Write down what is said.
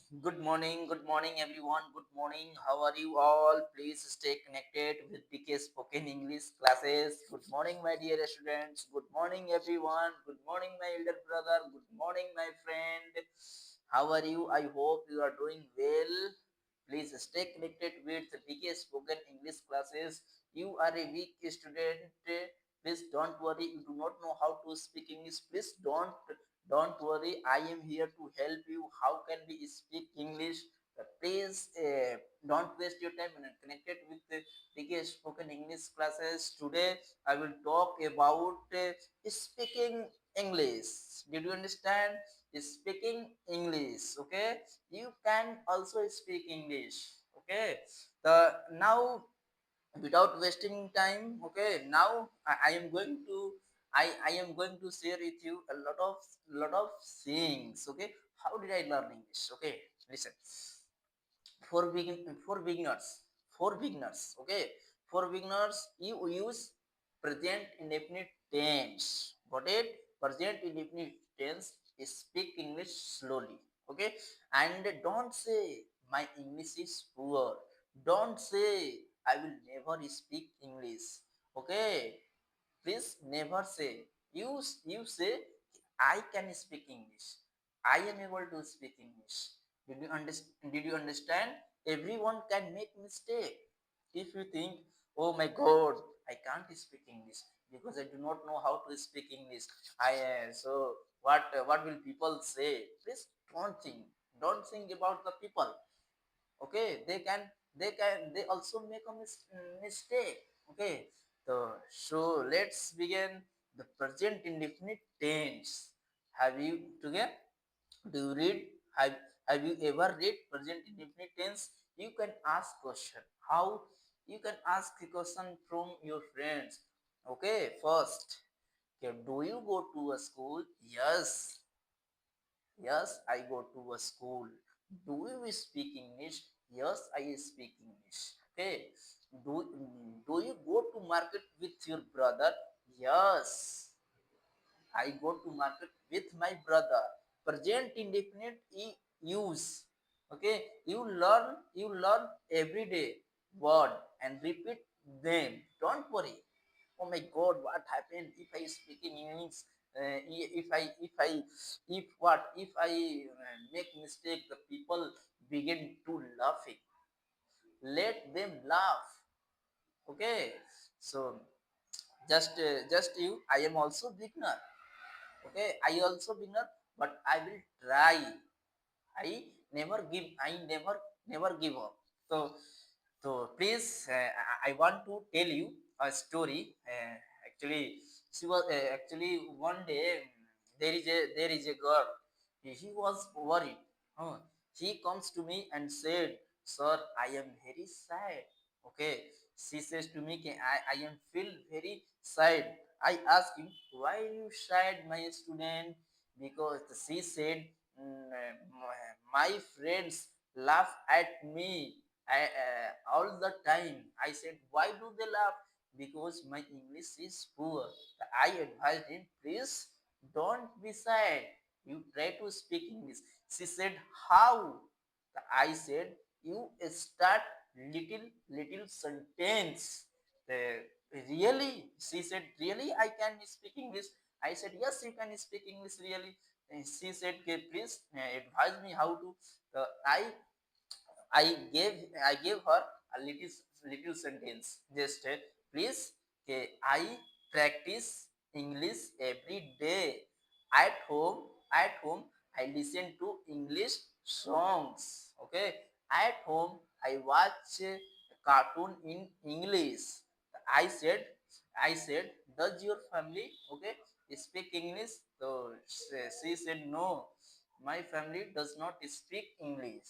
Good morning, everyone. Good morning. How are you all? Please stay connected with DK Spoken English classes. Good morning, my dear students. Good morning, everyone. Good morning, my elder brother. Good morning, my friend. How are you? I hope you are doing well. Please stay connected with DK Spoken English classes. You are a weak student. Please don't worry. You do not know how to speak English. Please don't worry. I am here to help you. How can we speak English? Please don't waste your time and connected with the DK Spoken English classes. Today I will talk about speaking English. Did you understand? Speaking English. Okay, you can also speak English. Okay, the now without wasting time, okay, now I am going to I am going to share with you a lot of things. Okay, how did I learn English? Okay, listen. For beginners for beginners okay, for beginners you use present indefinite tense. Got it? Present indefinite tense is speak English slowly. Okay, and don't say my English is poor. Don't say I will never speak English. Okay, please never say. You say I can speak English. I am able to speak English. Did you understand? Everyone can make mistake. If you think, oh my god, I can't speak English because I do not know how to speak English. So what will people say? Please don't think about the people. Okay, they also make a mistake. Okay, so let's begin. The present indefinite tense. Have you together? Do you read? Have you ever read present indefinite tense? You can ask question. How? You can ask a question from your friends. Okay, first, okay, do you go to a school? Yes, I go to a school. Do you speak English? Yes, I speak English. Okay. Do you go to market with your brother? Yes, I go to market with my brother. Present indefinite use. Okay. You learn every day word and repeat them. Don't worry. Oh my god, what happened if I speak in English? If I make mistake, the people begin to laughing. Let them laugh. Okay, so just you. I am also beginner. Okay, I also beginner, but I will try. I never give up. So please, I want to tell you a story. Actually, actually one day, there is a girl. She was worried. Huh. She comes to me and said, "Sir, I am very sad." Okay, she says to me, I am feel very sad." I asked him, "Why you sad, my student?" Because she said, My friends laugh at me all the time." I said, "Why do they laugh?" "Because my English is poor." I advised him, "Please don't be sad. You try to speak English." She said, "How?" I said, "You start little sentence." Really? She said, "Really, I can speak English?" I said, "Yes, you can speak English, really." And she said, "Okay, please advise me how to." Uh, I I gave her a little sentence. Just please, okay, I practice English every day. At home I listen to English songs. Okay, at home I watch cartoon in English. I said i said does your family, okay, speak English? So she said, "No, my family does not speak English."